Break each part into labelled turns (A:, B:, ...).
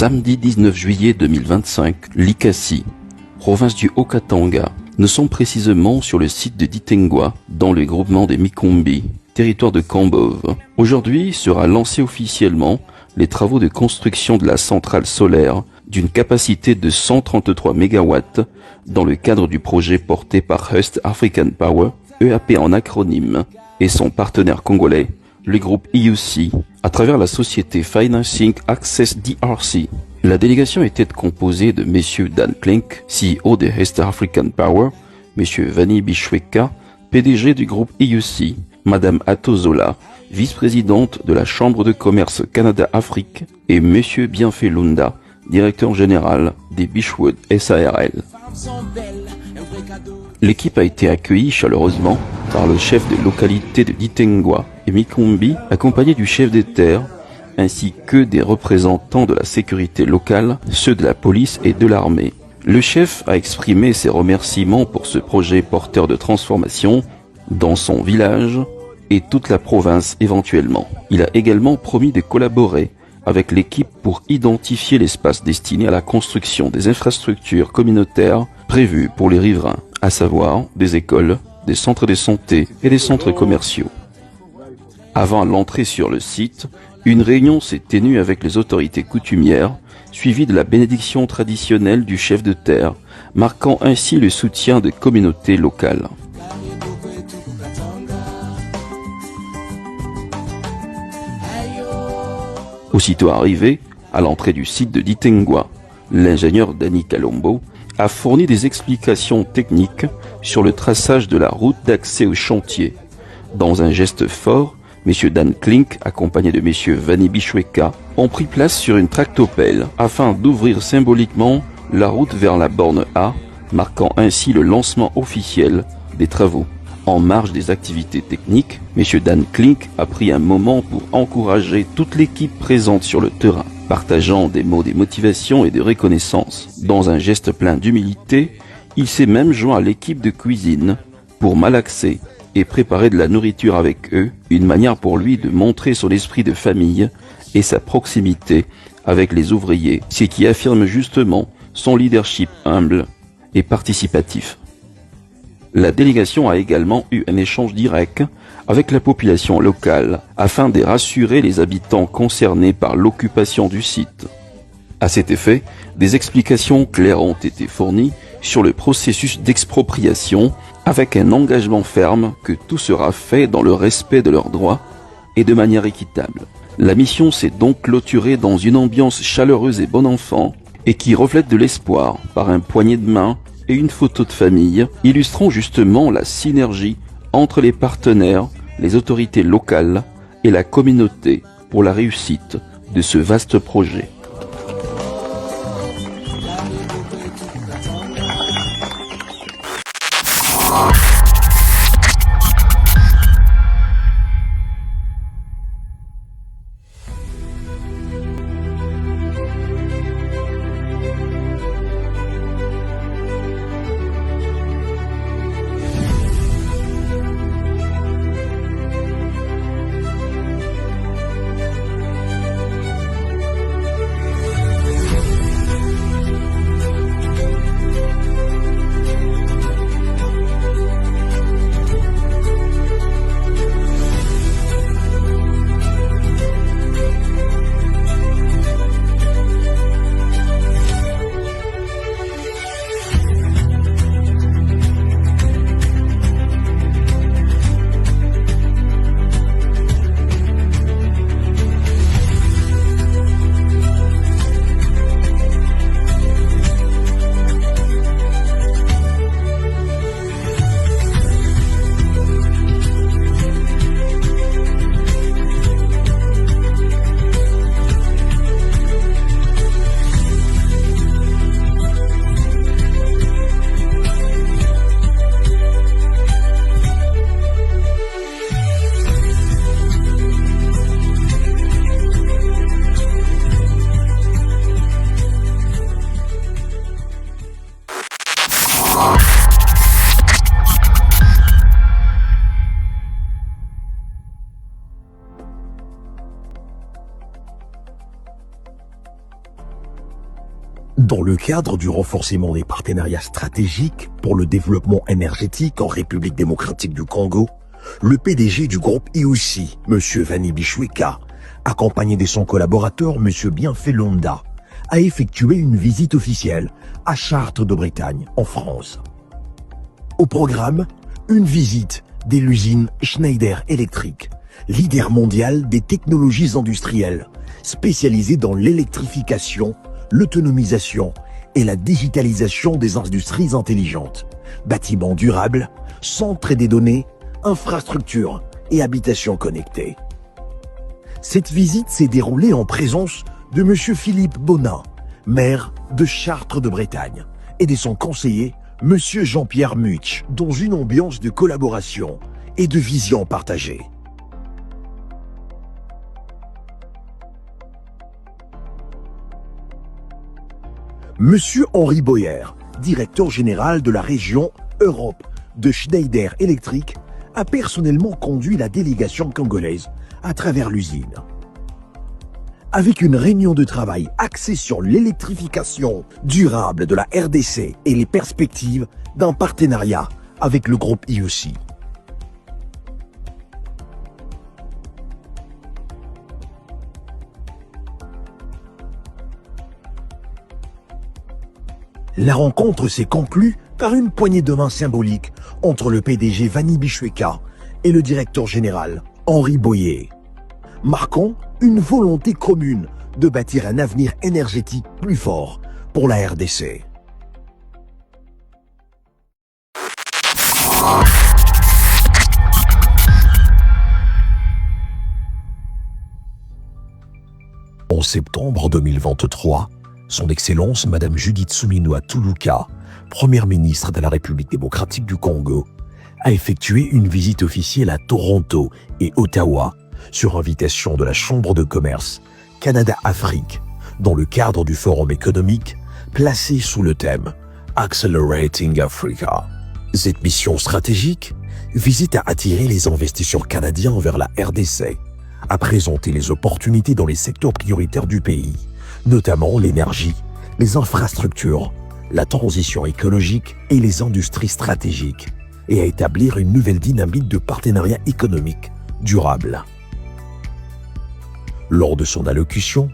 A: samedi 19 juillet 2025, Likasi, province du Haut-Katanga. Nous sommes précisément sur le site de Ditengwa, dans le groupement des Mikombi, territoire de Kambove. Aujourd'hui sera lancé officiellement les travaux de construction de la centrale solaire d'une capacité de 133 MW dans le cadre du projet porté par West African Power, EAP en acronyme, et son partenaire congolais, le groupe IUC, à travers la société Financing Access DRC. La délégation était composée de M. Dan Klink, CEO de West African Power, M. Vani Bishweka, PDG du groupe IUC, Mme Atozola, vice-présidente de la Chambre de commerce Canada-Afrique, et M. Bienfait Lunda, directeur général des Beachwood SARL. L'équipe a été accueillie chaleureusement par le chef de localité de Ditengwa et Mikombi, accompagné du chef des terres, ainsi que des représentants de la sécurité locale, ceux de la police et de l'armée. Le chef a exprimé ses remerciements pour ce projet porteur de transformation dans son village et toute la province éventuellement. Il a également promis de collaborer avec l'équipe pour identifier l'espace destiné à la construction des infrastructures communautaires prévues pour les riverains, à savoir des écoles, des centres de santé et des centres commerciaux. Avant l'entrée sur le site, une réunion s'est tenue avec les autorités coutumières, suivie de la bénédiction traditionnelle du chef de terre, marquant ainsi le soutien des communautés locales. Aussitôt arrivé, à l'entrée du site de Ditengwa, l'ingénieur Danny Kalombo a fourni des explications techniques sur le traçage de la route d'accès au chantier. Dans un geste fort, M. Dan Klink, accompagné de M. Vani Bishweka, ont pris place sur une tractopelle afin d'ouvrir symboliquement la route vers la borne A, marquant ainsi le lancement officiel des travaux. En marge des activités techniques, M. Dan Klink a pris un moment pour encourager toute l'équipe présente sur le terrain, partageant des mots de motivation et de reconnaissance. Dans un geste plein d'humilité, il s'est même joint à l'équipe de cuisine pour malaxer et préparer de la nourriture avec eux, une manière pour lui de montrer son esprit de famille et sa proximité avec les ouvriers, ce qui affirme justement son leadership humble et participatif. La délégation a également eu un échange direct avec la population locale afin de rassurer les habitants concernés par l'occupation du site. À cet effet, des explications claires ont été fournies sur le processus d'expropriation avec un engagement ferme que tout sera fait dans le respect de leurs droits et de manière équitable. La mission s'est donc clôturée dans une ambiance chaleureuse et bon enfant et qui reflète de l'espoir par un poignet de main et une photo de famille illustrant justement la synergie entre les partenaires, les autorités locales et la communauté pour la réussite de ce vaste projet.
B: Dans le cadre du renforcement des partenariats stratégiques pour le développement énergétique en République démocratique du Congo, le PDG du groupe IOC, M. Vanni Bichweka, accompagné de son collaborateur M. Bienfait Londa, a effectué une visite officielle à Chartres de Bretagne, en France. Au programme, une visite de l'usine Schneider Electric, leader mondial des technologies industrielles, spécialisée dans l'électrification, l'autonomisation et la digitalisation des industries intelligentes, bâtiments durables, centres des données, infrastructures et habitations connectées. Cette visite s'est déroulée en présence de M. Philippe Bonin, maire de Chartres de Bretagne, et de son conseiller, M. Jean-Pierre Much, dans une ambiance de collaboration et de vision partagée. M. Henri Boyer, directeur général de la région Europe de Schneider Electric, a personnellement conduit la délégation congolaise à travers l'usine. Avec une réunion de travail axée sur l'électrification durable de la RDC et les perspectives d'un partenariat avec le groupe IOC. La rencontre s'est conclue par une poignée de main symbolique entre le PDG Vanni Bichweka et le directeur général Henri Boyer, marquant une volonté commune de bâtir un avenir énergétique plus fort pour la RDC. En septembre 2023, Son Excellence Madame Judith Suminwa Tuluka, Première ministre de la République démocratique du Congo, a effectué une visite officielle à Toronto et Ottawa sur invitation de la Chambre de commerce Canada-Afrique dans le cadre du forum économique placé sous le thème Accelerating Africa. Cette mission stratégique vise à attirer les investisseurs canadiens vers la RDC, à présenter les opportunités dans les secteurs prioritaires du pays, notamment l'énergie, les infrastructures, la transition écologique et les industries stratégiques, et à établir une nouvelle dynamique de partenariat économique durable. Lors de son allocution,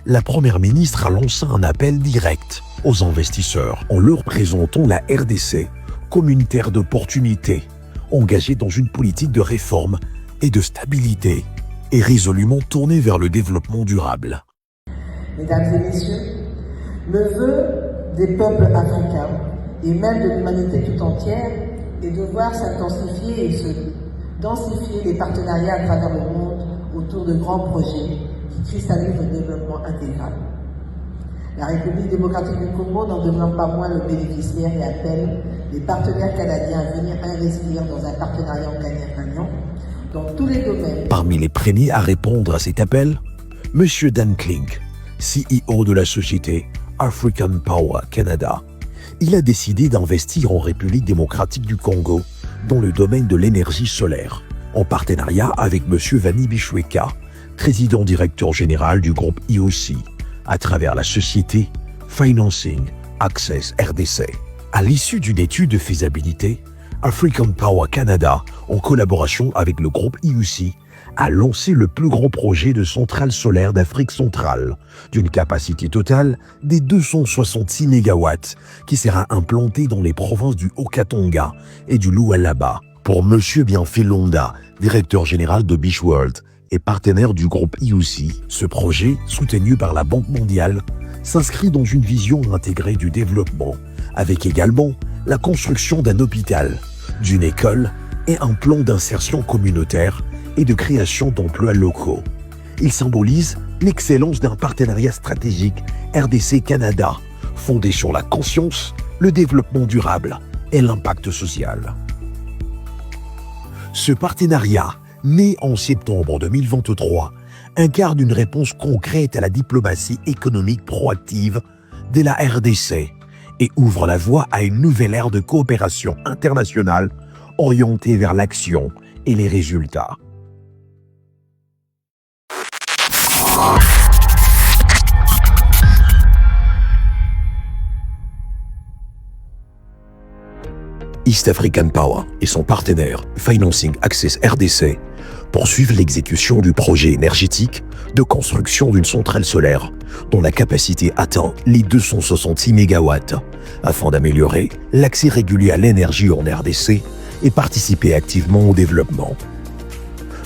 B: la Première ministre a lancé un appel direct aux investisseurs en leur présentant la RDC comme une terre d'opportunités, engagée dans une politique de réforme et de stabilité, et résolument tournée vers le développement durable.
C: Mesdames et messieurs, le vœu des peuples africains et même de l'humanité tout entière est de voir s'intensifier et se densifier les partenariats à travers le monde autour de grands projets qui cristallisent le développement intégral. La République démocratique du Congo n'en demeure pas moins le bénéficiaire et appelle les partenaires canadiens à venir investir dans un partenariat gagnant-gagnant dans tous les domaines.
B: Parmi les premiers à répondre à cet appel, M. Dan Klink, CEO de la société African Power Canada. Il a décidé d'investir en République démocratique du Congo dans le domaine de l'énergie solaire, en partenariat avec M. Vanni Bichweka, président directeur général du groupe IOC, à travers la société Financing Access RDC. À l'issue d'une étude de faisabilité, African Power Canada, en collaboration avec le groupe IOC, a lancé le plus grand projet de centrale solaire d'Afrique centrale, d'une capacité totale des 266 MW, qui sera implanté dans les provinces du Haut-Katanga et du Lualaba. Pour M. Bienfait Londa, directeur général de Beachworld et partenaire du groupe IOC, ce projet, soutenu par la Banque mondiale, s'inscrit dans une vision intégrée du développement, avec également la construction d'un hôpital, d'une école et un plan d'insertion communautaire et de création d'emplois locaux. Il symbolise l'excellence d'un partenariat stratégique RDC-Canada, fondé sur la conscience, le développement durable et l'impact social. Ce partenariat, né en septembre 2023, incarne une réponse concrète à la diplomatie économique proactive de la RDC et ouvre la voie à une nouvelle ère de coopération internationale orientée vers l'action et les résultats. East African Power et son partenaire Financing Access RDC poursuivent l'exécution du projet énergétique de construction d'une centrale solaire dont la capacité atteint les 266 MW afin d'améliorer l'accès régulier à l'énergie en RDC et participer activement au développement.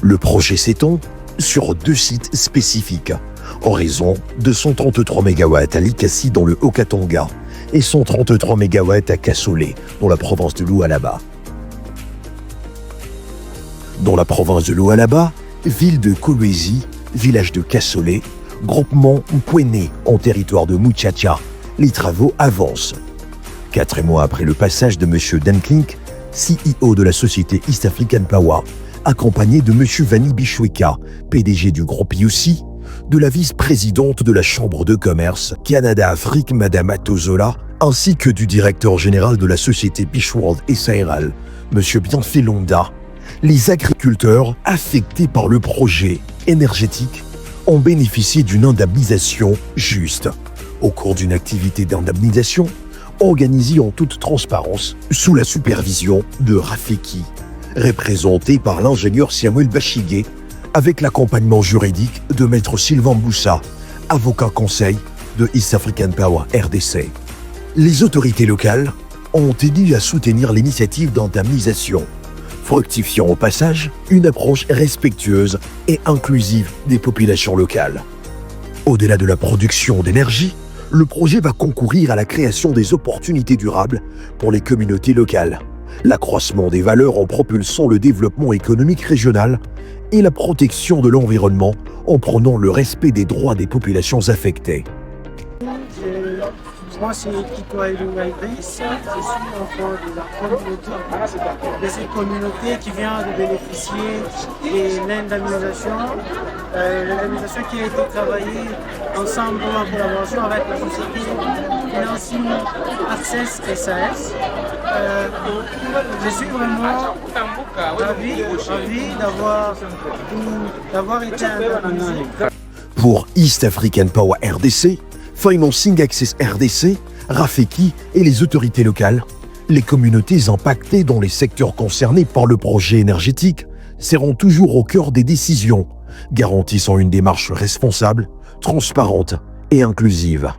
B: Le projet s'étend sur 2 sites spécifiques en raison de 133 MW à Likasi dans le Haut-Katanga et 133 MW à Kassolé dans la province de Lualaba. Dans la province de Lualaba, ville de Kolwezi, village de Kassolé, groupement Mpwene en territoire de Muchacha, les travaux avancent. 4 mois après le passage de M. Dan Klink, CEO de la société East African Power, accompagné de M. Vani Bishweka, PDG du groupe UC, de la vice-présidente de la Chambre de commerce Canada-Afrique, Mme Atozola, ainsi que du directeur général de la société Bishworld SARL, M. Bienfait Londa, les agriculteurs affectés par le projet énergétique ont bénéficié d'une indemnisation juste. Au cours d'une activité d'indemnisation organisée en toute transparence sous la supervision de Rafeki, représenté par l'ingénieur Samuel Bachigué, avec l'accompagnement juridique de Maître Sylvain Boussa, avocat conseil de East African Power RDC. Les autorités locales ont tenu à soutenir l'initiative d'indemnisation, fructifiant au passage une approche respectueuse et inclusive des populations locales. Au-delà de la production d'énergie, le projet va concourir à la création des opportunités durables pour les communautés locales, l'accroissement des valeurs en propulsant le développement économique régional et la protection de l'environnement en prenant le respect des droits des populations affectées.
D: Moi, c'est Kiko Aïdou Idriss, je suis enfant de la communauté, de cette communauté qui vient de bénéficier de l'indemnisation qui a été travaillée ensemble en collaboration avec la société Financing Access SAS. Je suis vraiment ravi d'avoir été indemnisé.
B: Pour East African Power RDC, Financing Access RDC, Rafeki et les autorités locales, les communautés impactées dans les secteurs concernés par le projet énergétique seront toujours au cœur des décisions, garantissant une démarche responsable, transparente et inclusive.